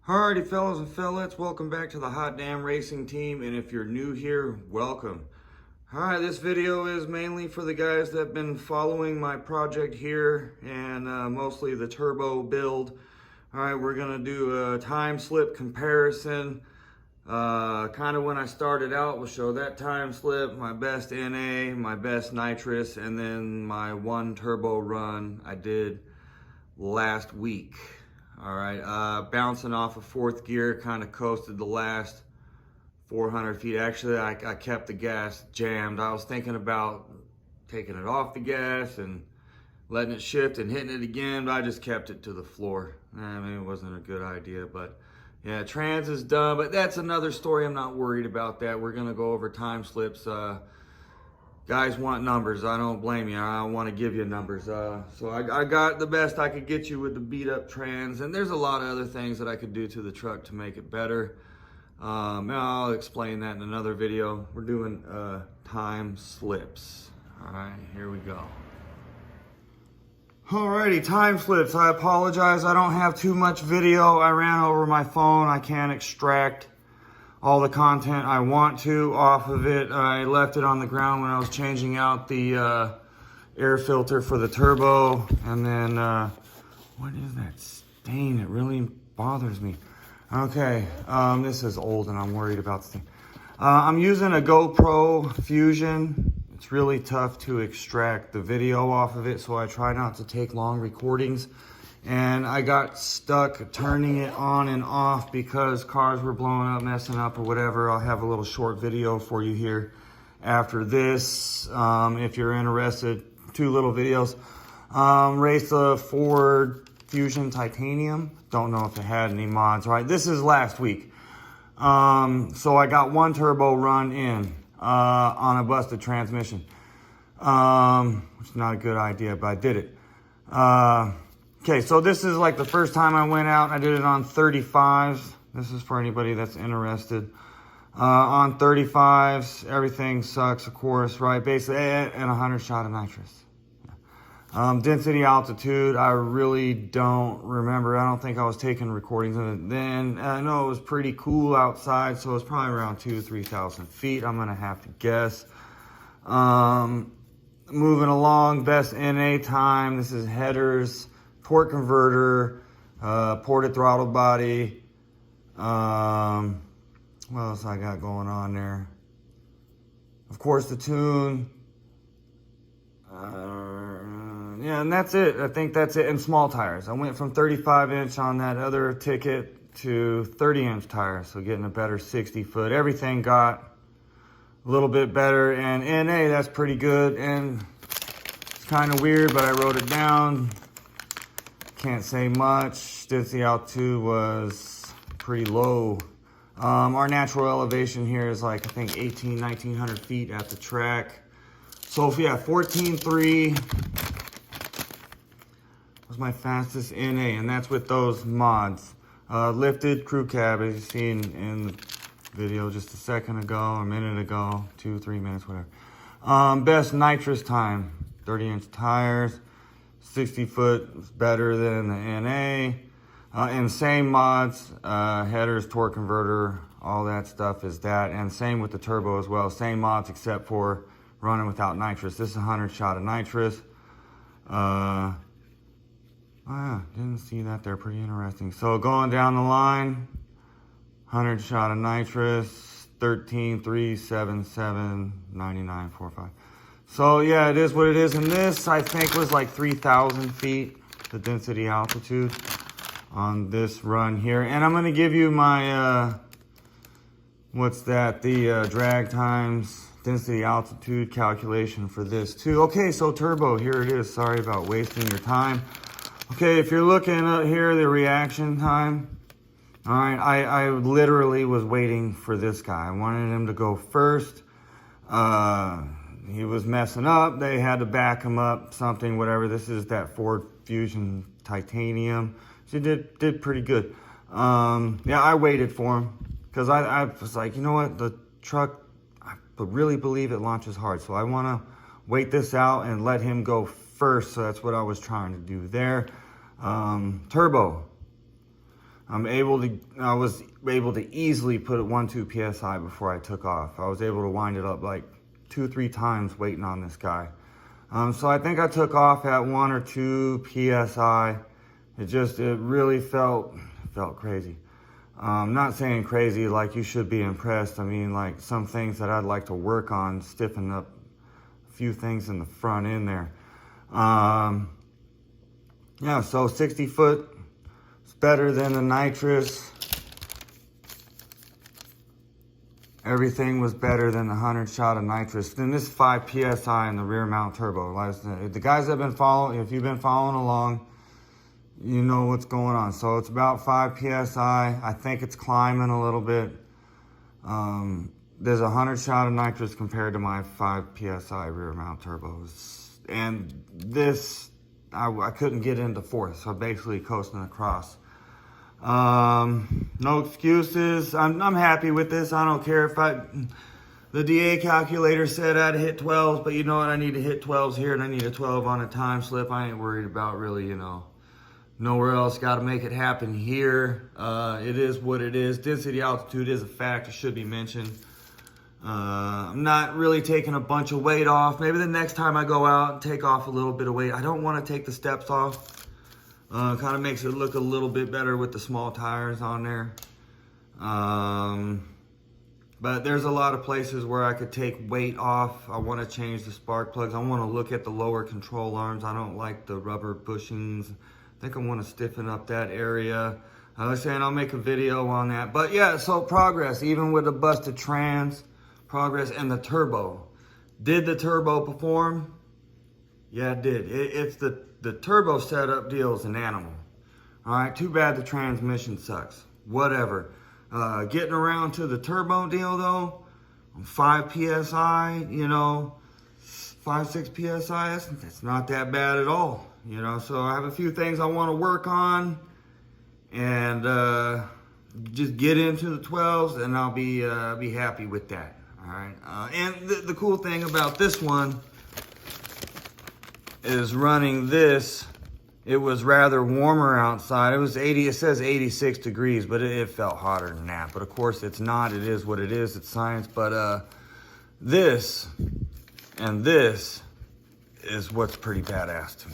Alrighty, fellas and fellas, welcome back to the Hot Damn Racing Team, and if you're new here, welcome. Alright, this video is mainly for the guys that have been following my project here, and mostly the turbo build. Alright, we're going to do a time slip comparison. Kind of when I started out, we'll show that time slip, my best NA, my best nitrous, and then my one turbo run I did last week. All right, bouncing off of fourth gear, kind of coasted the last 400 feet. Actually, I kept the gas jammed. I was thinking about taking it off the gas and letting it shift and hitting it again, but I just kept it to the floor. I mean, it wasn't a good idea, but yeah, trans is done, but that's another story. I'm not worried about that. We're gonna go over time slips. Guys want numbers. I don't blame you. I want to give you numbers. So I got the best I could get you with the beat up trans, and there's a lot of other things that I could do to the truck to make it better. I'll explain that in another video. We're doing time slips. All right, here we go. Alrighty, time slips. I apologize. I don't have too much video. I ran over my phone. I can't extract all the content I want to off of it. I left it on the ground when I was changing out the air filter for the turbo. And then, what is that stain? It really bothers me. Okay, this is old and I'm worried about the thing. I'm using a GoPro Fusion. It's really tough to extract the video off of it, so I try not to take long recordings. And I got stuck turning it on and off because cars were blowing up, messing up or whatever. I'll have a little short video for you here after this. If you're interested, 2 little videos. Raced a Ford Fusion Titanium. Don't know if it had any mods, right? This is last week. So I got one turbo run in on a busted transmission. Which is not a good idea, but I did it. Okay, so this is like the first time I went out. I did it on 35s. This is for anybody that's interested. On 35s, everything sucks, of course, right? Basically, and 100 shot of nitrous. Density, altitude, I really don't remember. I don't think I was taking recordings of it then. I know it was pretty cool outside, so it was probably around 2,000 to 3,000 feet. I'm gonna have to guess. Moving along, best NA time. This is headers, torque converter, ported throttle body. What else I got going on there? Of course, the tune. Yeah, and that's it. I think that's it. And small tires. I went from 35-inch on that other ticket to 30-inch tires, so getting a better 60-foot. Everything got a little bit better, and NA, that's pretty good. And it's kind of weird, but I wrote it down. Can't say much. Density altitude was pretty low. Our natural elevation here is like, I think 1900 feet at the track. So if, yeah, 14.3 was my fastest NA, and that's with those mods. Lifted crew cab, as you seen in the video just a second ago, a minute ago, 2, 3 minutes, whatever. Best nitrous time, 30-inch tires. 60 foot is better than the NA. And same mods, headers, torque converter, all that stuff is that. And same with the turbo as well. Same mods except for running without nitrous. This is 100 shot of nitrous. Oh yeah, didn't see that there. Pretty interesting. So going down the line, 100 shot of nitrous, 13,377, 99.45. So yeah, it is what it is. And this, I think, was like 3,000 feet, the density altitude on this run here. And I'm gonna give you my, the drag times, density altitude calculation for this too. Okay, so turbo, here it is. Sorry about wasting your time. Okay, if you're looking at here, the reaction time. All right, I literally was waiting for this guy. I wanted him to go first. He was messing up. They had to back him up, something, whatever. This is that Ford Fusion Titanium. She did pretty good. Yeah, I waited for him because I was like, you know what? The truck, I really believe it launches hard. So I want to wait this out and let him go first. So that's what I was trying to do there. Turbo. I was able to easily put it 1-2 PSI before I took off. I was able to wind it up like 2-3 times waiting on this guy. So I think I took off at 1 or 2 PSI. It really felt crazy. Not saying crazy like you should be impressed. I mean, like some things that I'd like to work on, stiffen up a few things in the front end there. Yeah, so 60 foot is better than the nitrous. Everything was better than the 100 shot of nitrous. Then this 5 PSI in the rear mount turbo. The guys that have been following, if you've been following along, you know what's going on. So it's about 5 PSI. I think it's climbing a little bit. There's a 100 shot of nitrous compared to my 5 PSI rear mount turbos. And this, I couldn't get into fourth, so basically coasting across. No excuses. I'm happy with this. I don't care if the DA calculator said I'd hit 12s, but you know what? I need to hit 12s here and I need a 12 on a time slip. I ain't worried about really, nowhere else. Got to make it happen here. It is what it is. Density altitude is a fact. It should be mentioned. I'm not really taking a bunch of weight off. Maybe the next time I go out and take off a little bit of weight. I don't want to take the steps off. Kind of makes it look a little bit better with the small tires on there. But there's a lot of places where I could take weight off. I want to change the spark plugs. I want to look at the lower control arms. I don't like the rubber bushings. I think I want to stiffen up that area. I was saying I'll make a video on that. But yeah, so progress, even with the busted trans, progress and the turbo. Did the turbo perform? Yeah, it did. It's the turbo setup deal is an animal. All right, too bad the transmission sucks. Whatever. Getting around to the turbo deal though, 5 PSI, 5-6 PSI, that's not that bad at all. So I have a few things I want to work on and just get into the 12s and I'll be happy with that. All right. And the cool thing about this one is running this. It was rather warmer outside. It was 80, it says 86 degrees, but it felt hotter than that. But of course it's not, it is what it is, it's science. But this and this is what's pretty badass,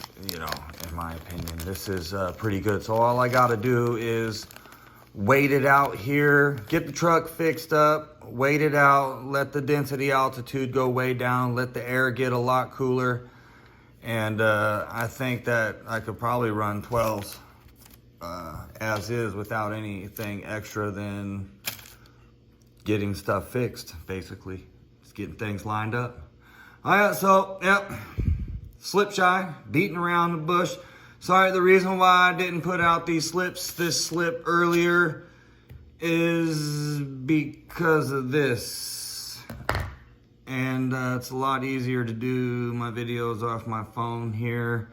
in my opinion. This is pretty good. So all I gotta do is wait it out here, get the truck fixed up, wait it out, let the density altitude go way down, let the air get a lot cooler. And I think that I could probably run 12s as is without anything extra than getting stuff fixed, basically. Just getting things lined up. All right, so, yep, slip shy, beating around the bush. Sorry, the reason why I didn't put out this slip earlier is because of this. And it's a lot easier to do my videos off my phone here,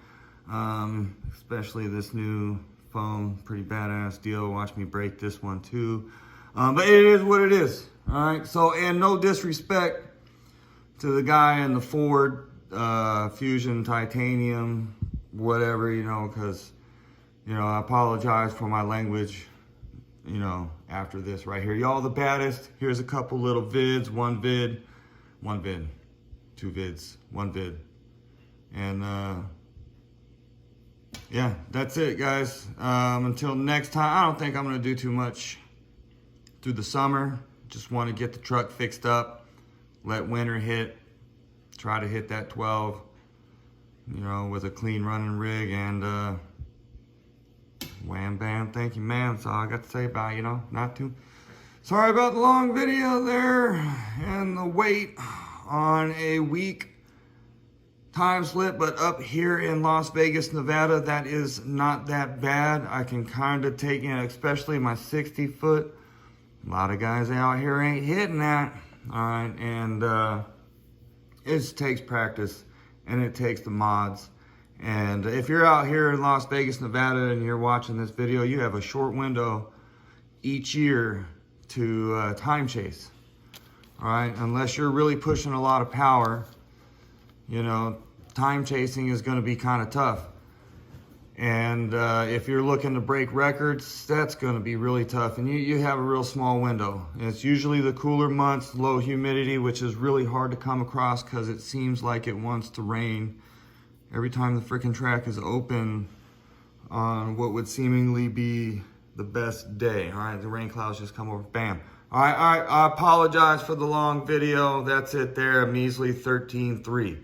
especially this new phone, pretty badass deal. Watch me break this one too. But it is what it is. All right, so, and no disrespect to the guy in the Ford Fusion Titanium, whatever, because, I apologize for my language, after this right here. Y'all the baddest. Here's a couple little vids, one vid, 2 vids, 1 vid. And yeah, that's it, guys. Until next time, I don't think I'm gonna do too much through the summer. Just want to get the truck fixed up, let winter hit, try to hit that 12, with a clean running rig, and wham bam, thank you, man. That's all I got to say about it, not too. Sorry about the long video there and the wait on a week time slip, but up here in Las Vegas, Nevada, that is not that bad. I can kind of take in, especially my 60 foot. A lot of guys out here ain't hitting that. All right, and it just takes practice and it takes the mods. And if you're out here in Las Vegas, Nevada, and you're watching this video, you have a short window each year to time chase. All right, unless you're really pushing a lot of power, time chasing is going to be kind of tough. And if you're looking to break records, that's going to be really tough. And you have a real small window. And it's usually the cooler months, low humidity, which is really hard to come across because it seems like it wants to rain every time the freaking track is open on what would seemingly be the best day. All right, the rain clouds just come over, bam. All right, I apologize for the long video. That's it there, a measly 13.3.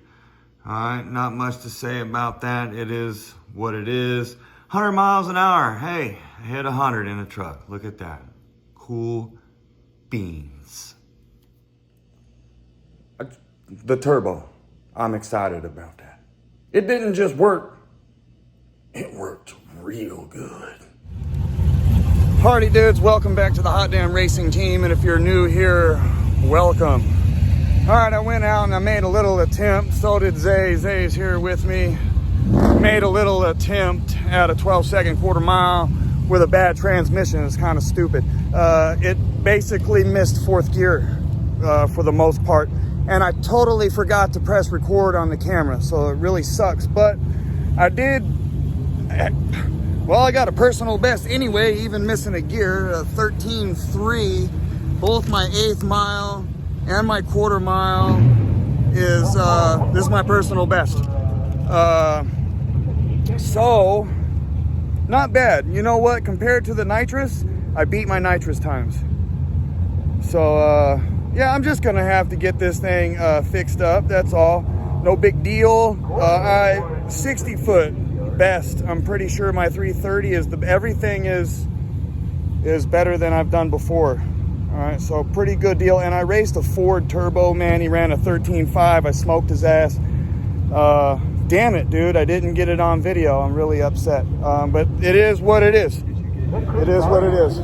All right, not much to say about that. It is what it is. 100 miles an hour. Hey, I hit 100 in a truck. Look at that. Cool beans. The turbo, I'm excited about that. It didn't just work. It worked real good. Party dudes, welcome back to the Hot Damn Racing Team. And if you're new here, welcome. All right, I went out and I made a little attempt. So did Zay. Zay's here with me. Made a little attempt at a 12-second quarter mile with a bad transmission. It's kind of stupid. It basically missed fourth gear for the most part. And I totally forgot to press record on the camera. So it really sucks. But I did, well, I got a personal best anyway, even missing a gear, a 13.3. Both my 8th mile and my quarter mile is, this is my personal best. So, not bad. You know what? Compared to the nitrous, I beat my nitrous times. So, yeah, I'm just gonna have to get this thing fixed up. That's all. No big deal. 60-foot best. I'm pretty sure my 330 is everything is better than I've done before. All right, so pretty good deal. And I raced a Ford turbo, man. He ran a 13.5. I smoked his ass. Damn it, dude. I didn't get it on video. I'm really upset. But it is what it is. It is what it is.